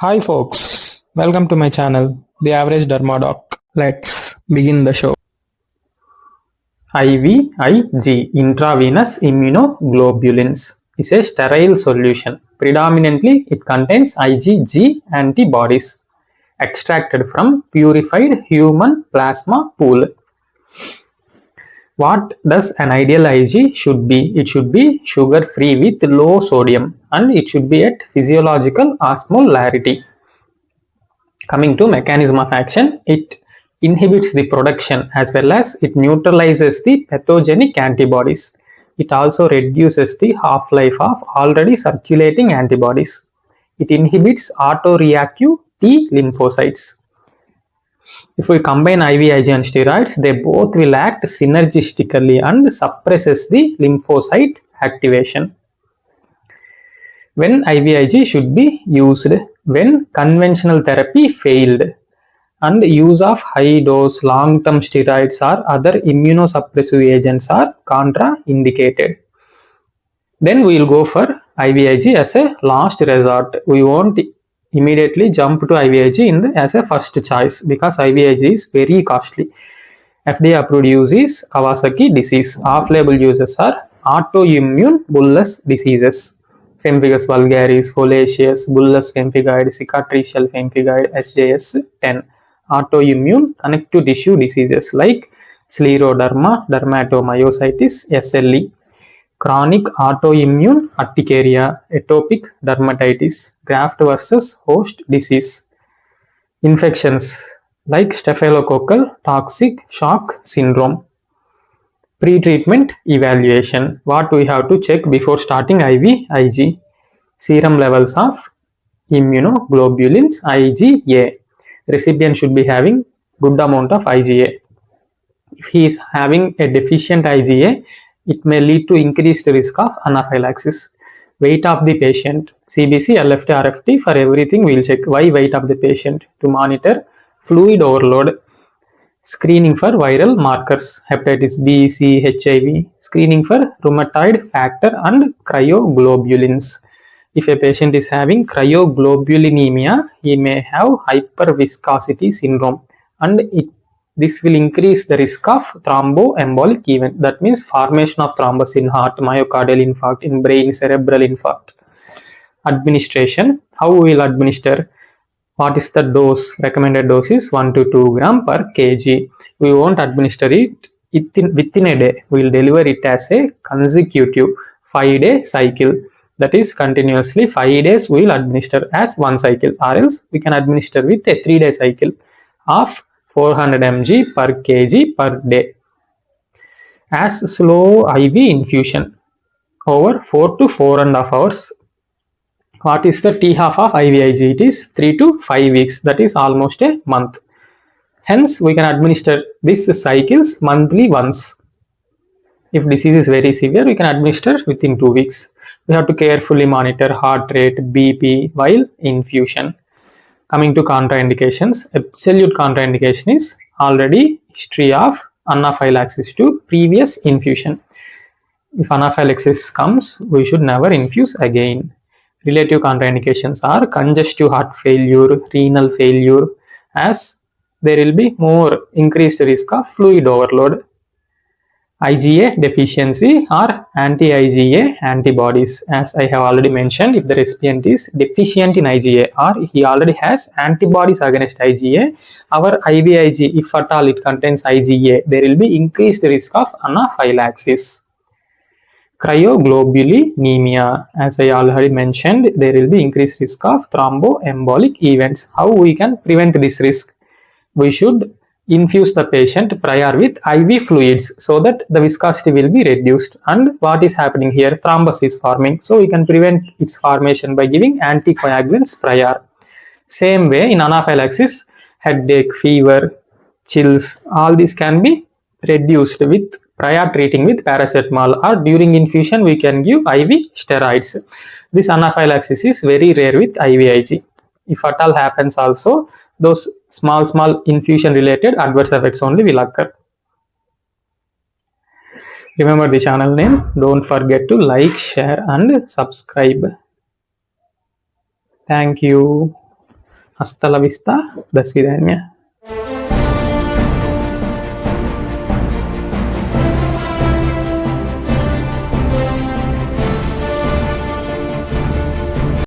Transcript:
Hi folks, welcome to my channel, The Average Dermadoc. Let's begin the show. IVIG, Intravenous Immunoglobulins, is a sterile solution. Predominantly, it contains IgG antibodies extracted from purified human plasma pool. What does an ideal IG should be? It should be sugar-free with low sodium and it should be at physiological osmolarity. Coming to mechanism of action, it inhibits the production as well as it neutralizes the pathogenic antibodies. It also reduces the half-life of already circulating antibodies. It inhibits autoreactive T lymphocytes. If we combine IVIG and steroids, they both will act synergistically and suppresses the lymphocyte activation. When IVIG should be used? When conventional therapy failed and use of high dose long-term steroids or other immunosuppressive agents are contraindicated. Then we will go for IVIG as a last resort. We won't immediately jump to IVIG as a first choice because IVIG is very costly. FDA approved use is Kawasaki disease. Off-label uses are autoimmune bullous diseases. Pemphigus vulgaris, foliaceous, bullous pemphigoid, cicatricial pemphigoid, SJS 10. Autoimmune connective tissue diseases like scleroderma, dermatomyositis, SLE. Chronic autoimmune urticaria, atopic dermatitis, graft versus host disease. Infections like staphylococcal toxic shock syndrome. Pre-treatment evaluation. What we have to check before starting IVIG? Serum levels of immunoglobulins IgA. Recipient should be having good amount of IgA. If he is having a deficient IgA, it may lead to increased risk of anaphylaxis. Weight of the patient. CBC, LFT, RFT, for everything we will check. Why weight of the patient? To monitor fluid overload. Screening for viral markers, hepatitis B, C, HIV. Screening for rheumatoid factor and cryoglobulins. If a patient is having cryoglobulinemia, he may have hyperviscosity syndrome and this will increase the risk of thromboembolic event. That means formation of thrombus in heart, myocardial infarct, in brain, cerebral infarct. Administration. How we will administer? What is the dose? Recommended dose is 1 to 2 gram per kg. We won't administer it within a day. We will deliver it as a consecutive 5-day cycle. That is continuously 5 days we will administer as one cycle, or else we can administer with a 3-day cycle of 400 mg per kg per day. As slow IV infusion over 4 to 4.5 hours. What is the T-half of IVIG? It is 3 to 5 weeks. That is almost a month. Hence, we can administer these cycles monthly once. If disease is very severe, we can administer within 2 weeks. We have to carefully monitor heart rate, BP while infusion. Coming to contraindications, absolute contraindication is already history of anaphylaxis to previous infusion. If anaphylaxis comes, we should never infuse again. Relative contraindications are congestive heart failure, renal failure, as there will be more increased risk of fluid overload. IgA deficiency or anti-IgA antibodies. As I have already mentioned, if the recipient is deficient in IgA or he already has antibodies against IgA, our IVIG, if at all it contains IgA, there will be increased risk of anaphylaxis. Cryoglobulinemia, as I already mentioned, there will be increased risk of thromboembolic events. How we can prevent this risk? We should infuse the patient prior with IV fluids so that the viscosity will be reduced. And what is happening here? Thrombus is forming. So we can prevent its formation by giving anticoagulants prior. Same way in anaphylaxis, headache, fever, chills, all these can be reduced with prior treating with paracetamol, or during infusion we can give IV steroids. This anaphylaxis is very rare with IVIG. If at all happens also, those small infusion related adverse effects only will occur. Remember the channel name. Don't forget to like, share and subscribe. Thank you. Hasta la vista. До свидания.